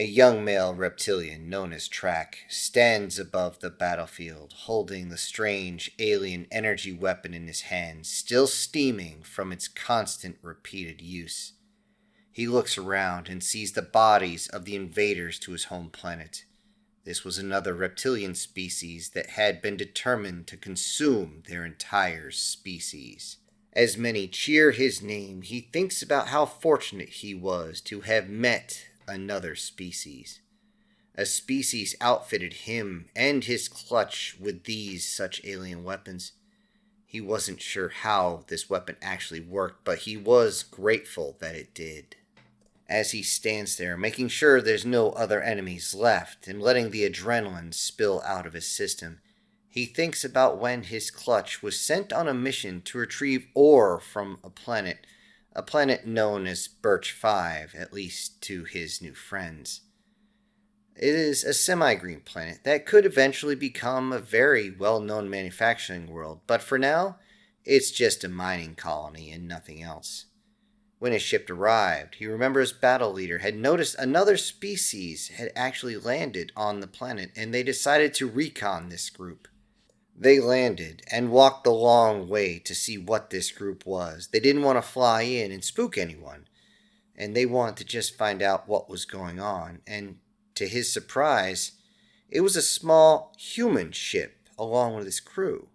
A young male reptilian known as Truk stands above the battlefield, holding the strange alien energy weapon in his hand, still steaming from its constant repeated use. He looks around and sees the bodies of the invaders to his home planet. This was another reptilian species that had been determined to consume their entire species. As many cheer his name, he thinks about how fortunate he was to have met another species. A species outfitted him and his clutch with these such alien weapons. He wasn't sure how this weapon actually worked, but he was grateful that it did. As he stands there, making sure there's no other enemies left and letting the adrenaline spill out of his system, he thinks about when his clutch was sent on a mission to retrieve ore from a planet known as Birch 5, at least to his new friends. It is a semi-green planet that could eventually become a very well-known manufacturing world, but for now, it's just a mining colony and nothing else. When his ship arrived, he remembers battle leader had noticed another species had actually landed on the planet, and they decided to recon this group. They landed and walked the long way to see what this group was. They didn't want to fly in and spook anyone, and they wanted to just find out what was going on. And to his surprise, it was a small human ship along with his crew.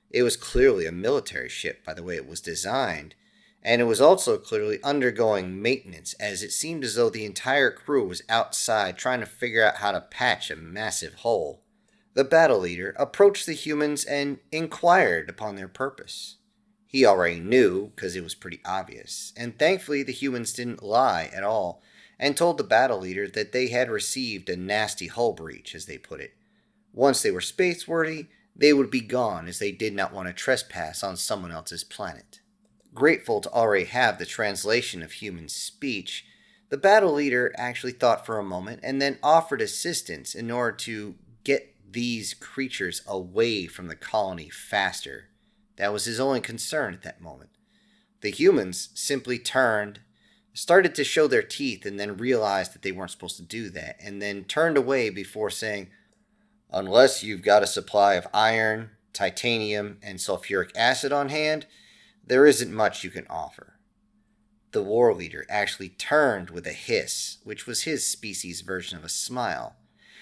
It was clearly a military ship by the way it was designed, and it was also clearly undergoing maintenance, as it seemed as though the entire crew was outside trying to figure out how to patch a massive hole. The battle leader approached the humans and inquired upon their purpose. He already knew, because it was pretty obvious, and thankfully the humans didn't lie at all, and told the battle leader that they had received a nasty hull breach, as they put it. Once they were spaceworthy, they would be gone, as they did not want to trespass on someone else's planet. Grateful to already have the translation of human speech, the battle leader actually thought for a moment and then offered assistance in order to get these creatures away from the colony faster. That was his only concern at that moment. The humans simply started to show their teeth, and then realized that they weren't supposed to do that, and then turned away before saying, "Unless you've got a supply of iron, titanium, and sulfuric acid on hand, there isn't much you can offer." The war leader actually turned with a hiss, which was his species' version of a smile,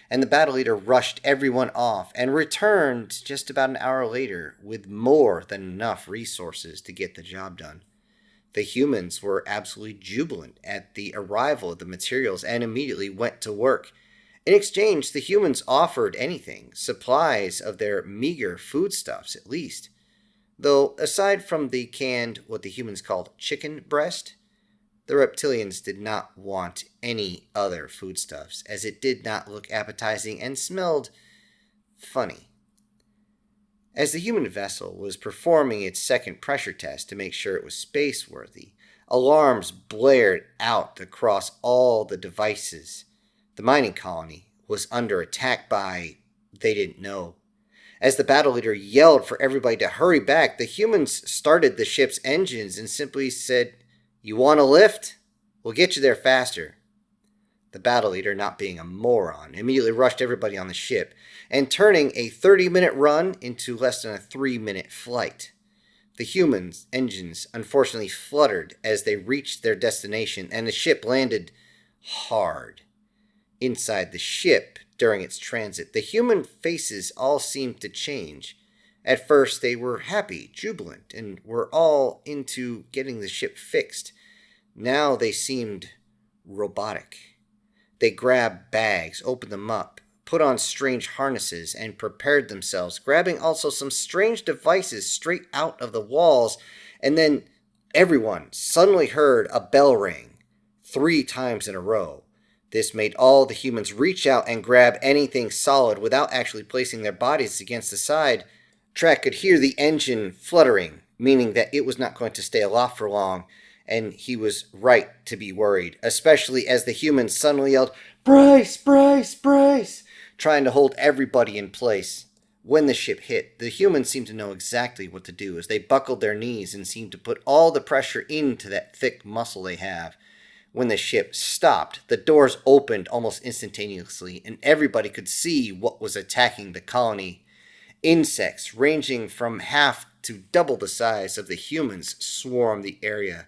and the battle leader rushed everyone off and returned just about an hour later with more than enough resources to get the job done. The humans were absolutely jubilant at the arrival of the materials and immediately went to work. In exchange, the humans offered anything, supplies of their meager foodstuffs at least. Though, aside from the canned, what the humans called chicken breast, the reptilians did not want any other foodstuffs, as it did not look appetizing and smelled funny. As the human vessel was performing its second pressure test to make sure it was space-worthy, alarms blared out across all the devices. The mining colony was under attack by they didn't know. As the battle leader yelled for everybody to hurry back, the humans started the ship's engines and simply said, "You want a lift? We'll get you there faster." The battle leader, not being a moron, immediately rushed everybody on the ship, and turning a 30-minute run into less than a 3-minute flight. The humans' engines unfortunately fluttered as they reached their destination, and the ship landed hard. Inside the ship, during its transit, the human faces all seemed to change. At first, they were happy, jubilant, and were all into getting the ship fixed. Now they seemed robotic. They grabbed bags, opened them up, put on strange harnesses, and prepared themselves, grabbing also some strange devices straight out of the walls, and then everyone suddenly heard a bell ring 3 times in a row. This made all the humans reach out and grab anything solid without actually placing their bodies against the side. Truk could hear the engine fluttering, meaning that it was not going to stay aloft for long, and he was right to be worried, especially as the humans suddenly yelled, "Brace, brace, brace!" trying to hold everybody in place. When the ship hit, the humans seemed to know exactly what to do as they buckled their knees and seemed to put all the pressure into that thick muscle they have. When the ship stopped, the doors opened almost instantaneously, and everybody could see what was attacking the colony. Insects ranging from half to double the size of the humans swarmed the area.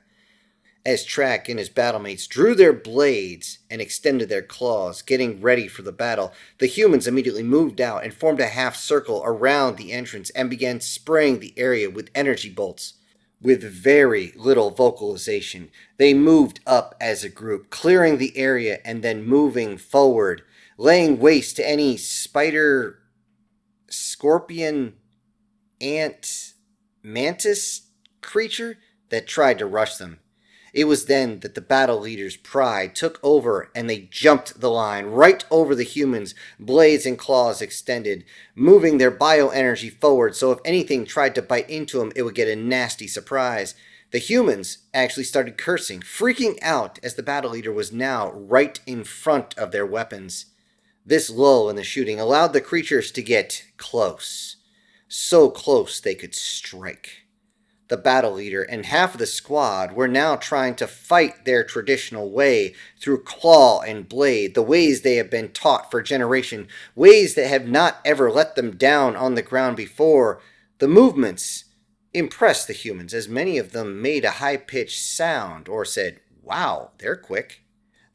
As Truk and his battlemates drew their blades and extended their claws, getting ready for the battle, the humans immediately moved out and formed a half circle around the entrance and began spraying the area with energy bolts. With very little vocalization, they moved up as a group, clearing the area and then moving forward, laying waste to any spider, scorpion, ant, mantis creature that tried to rush them. It was then that the battle leader's pride took over and they jumped the line right over the humans, blades and claws extended, moving their bioenergy forward so if anything tried to bite into them, it would get a nasty surprise. The humans actually started cursing, freaking out as the battle leader was now right in front of their weapons. This lull in the shooting allowed the creatures to get close. So close they could strike. The battle leader and half of the squad were now trying to fight their traditional way through claw and blade, the ways they have been taught for generations, ways that have not ever let them down on the ground before. The movements impressed the humans, as many of them made a high-pitched sound or said, "Wow, they're quick."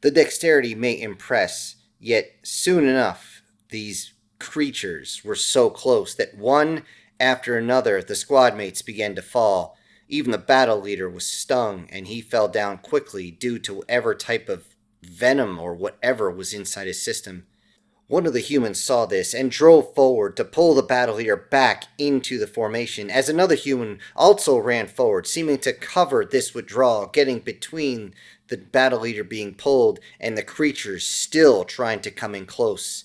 The dexterity may impress, yet soon enough, these creatures were so close that one after another, the squad mates began to fall. Even the battle leader was stung, and he fell down quickly due to whatever type of venom or whatever was inside his system. One of the humans saw this and drove forward to pull the battle leader back into the formation, as another human also ran forward, seeming to cover this withdrawal, getting between the battle leader being pulled and the creatures still trying to come in close.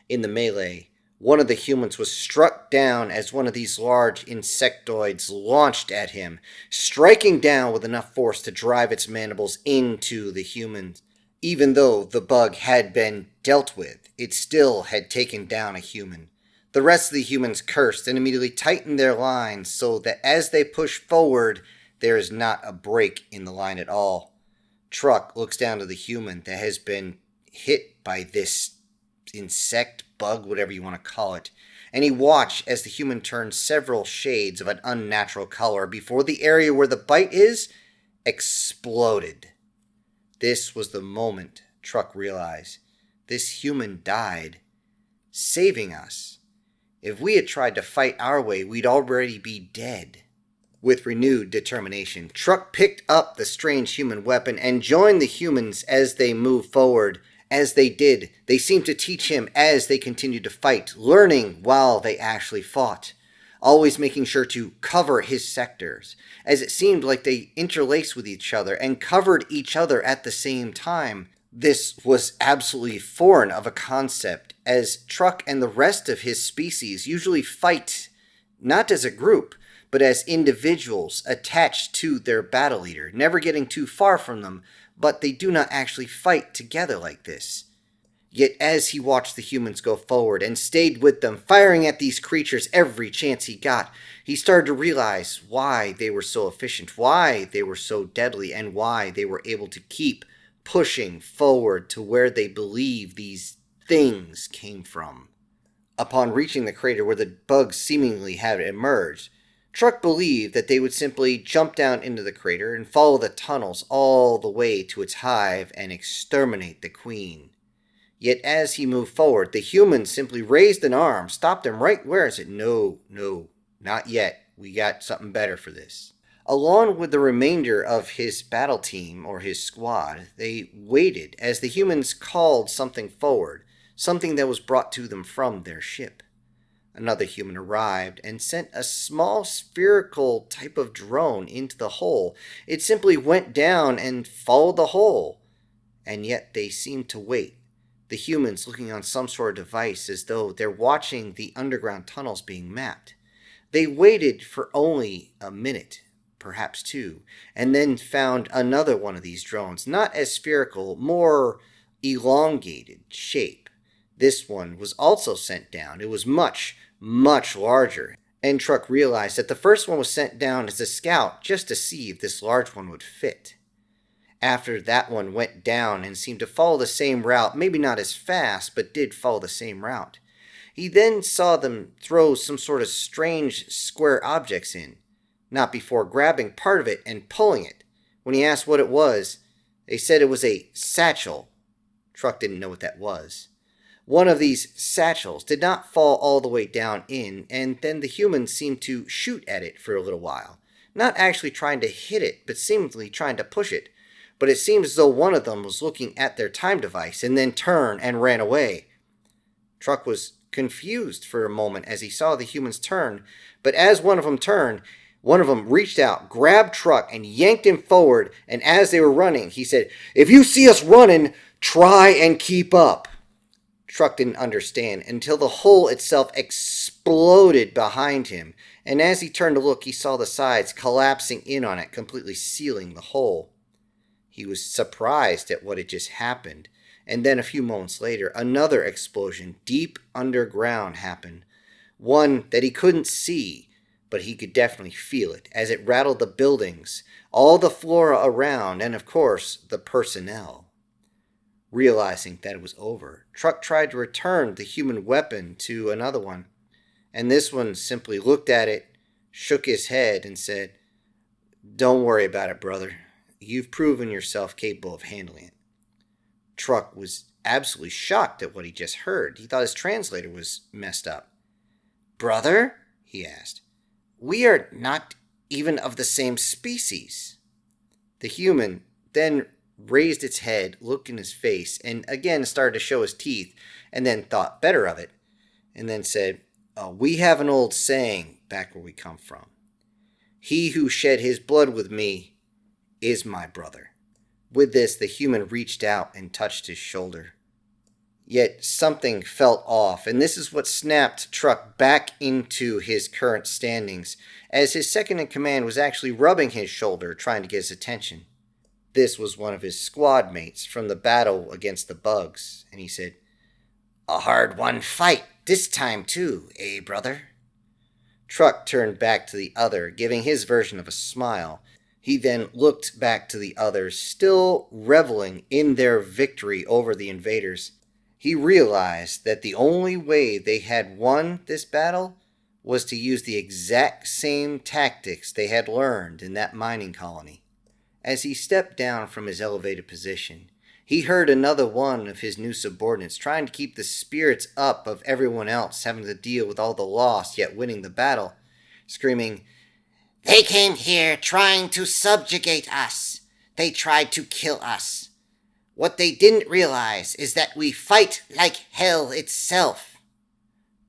In the melee, one of the humans was struck down as one of these large insectoids launched at him, striking down with enough force to drive its mandibles into the human. Even though the bug had been dealt with, it still had taken down a human. The rest of the humans cursed and immediately tightened their lines so that as they push forward, there is not a break in the line at all. Truk looks down to the human that has been hit by this insect, bug, whatever you want to call it, and he watched as the human turned several shades of an unnatural color before the area where the bite is exploded. This was the moment Truk realized this human died, saving us. If we had tried to fight our way, we'd already be dead. With renewed determination, Truk picked up the strange human weapon and joined the humans as they moved forward. As they did, they seemed to teach him as they continued to fight, learning while they actually fought, always making sure to cover his sectors, as it seemed like they interlaced with each other and covered each other at the same time. This was absolutely foreign of a concept, as Truk and the rest of his species usually fight not as a group, but as individuals attached to their battle leader, never getting too far from them, but they do not actually fight together like this. Yet as he watched the humans go forward and stayed with them, firing at these creatures every chance he got, he started to realize why they were so efficient, why they were so deadly, and why they were able to keep pushing forward to where they believe these things came from. Upon reaching the crater where the bugs seemingly had emerged, Truk believed that they would simply jump down into the crater and follow the tunnels all the way to its hive and exterminate the queen. Yet as he moved forward, the human simply raised an arm, stopped him right where it said, "No, not yet. We got something better for this." Along with the remainder of his battle team, or his squad, they waited as the humans called something forward, something that was brought to them from their ship. Another human arrived and sent a small spherical type of drone into the hole. It simply went down and followed the hole. And yet they seemed to wait, the humans looking on some sort of device as though they're watching the underground tunnels being mapped. They waited for only a minute, perhaps two, and then found another one of these drones, not as spherical, more elongated shape. This one was also sent down. It was much larger, and Truk realized that the first one was sent down as a scout just to see if this large one would fit. after that one went down and seemed to follow the same route, maybe not as fast, but did follow the same route. He then saw them throw some sort of strange square objects in, not before grabbing part of it and pulling it. When he asked what it was, they said it was a satchel. Truk didn't know what that was. One of these satchels did not fall all the way down in, and then the humans seemed to shoot at it for a little while. Not actually trying to hit it, but seemingly trying to push it. But it seemed as though one of them was looking at their time device and then turned and ran away. Truk was confused for a moment as he saw the humans turn, but as one of them turned, one of them reached out, grabbed Truk, and yanked him forward, and as they were running, he said, "If you see us running, try and keep up." Truk didn't understand until the hole itself exploded behind him, and as he turned to look, he saw the sides collapsing in on it, completely sealing the hole. He was surprised at what had just happened, and then a few moments later, another explosion deep underground happened. One that he couldn't see, but he could definitely feel it as it rattled the buildings, all the flora around, and of course, the personnel. Realizing that it was over, Truk tried to return the human weapon to another one, and this one simply looked at it, shook his head, and said, "Don't worry about it, brother. You've proven yourself capable of handling it." Truk was absolutely shocked at what he just heard. He thought his translator was messed up. "Brother?" he asked. "We are not even of the same species." The human then raised its head, looked in his face, and again started to show his teeth, and then thought better of it, and then said, "We have an old saying back where we come from. He who shed his blood with me is my brother." With this, the human reached out and touched his shoulder. Yet something felt off, and this is what snapped Truk back into his current standings, as his second in command was actually rubbing his shoulder, trying to get his attention. This was one of his squad mates from the battle against the bugs, and he said, "A hard-won fight this time too, eh, brother?" Truk turned back to the other, giving his version of a smile. He then looked back to the others, still reveling in their victory over the invaders. He realized that the only way they had won this battle was to use the exact same tactics they had learned in that mining colony. As he stepped down from his elevated position, he heard another one of his new subordinates trying to keep the spirits up of everyone else having to deal with all the loss yet winning the battle, screaming, "They came here trying to subjugate us. They tried to kill us. What they didn't realize is that we fight like hell itself."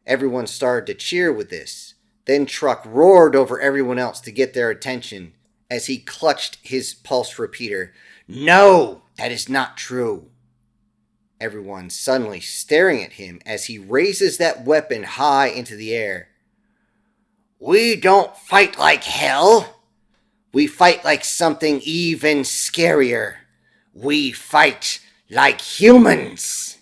Everyone started to cheer with this. Then Truk roared over everyone else to get their attention as he clutched his pulse repeater. "No, that is not true." Everyone suddenly staring at him as he raises that weapon high into the air. "We don't fight like hell. We fight like something even scarier. We fight like humans."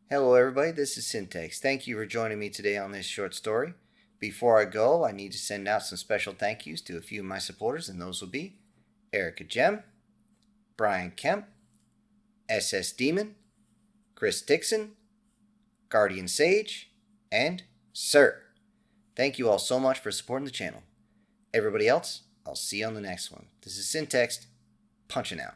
Hello everybody, this is Syntax. Thank you for joining me today on this short story. Before I go, I need to send out some special thank yous to a few of my supporters, and those will be Erica Gem, Brian Kemp, SS Demon, Chris Dixon, Guardian Sage, and Sir. Thank you all so much for supporting the channel. Everybody else, I'll see you on the next one. This is Syntax, punching out.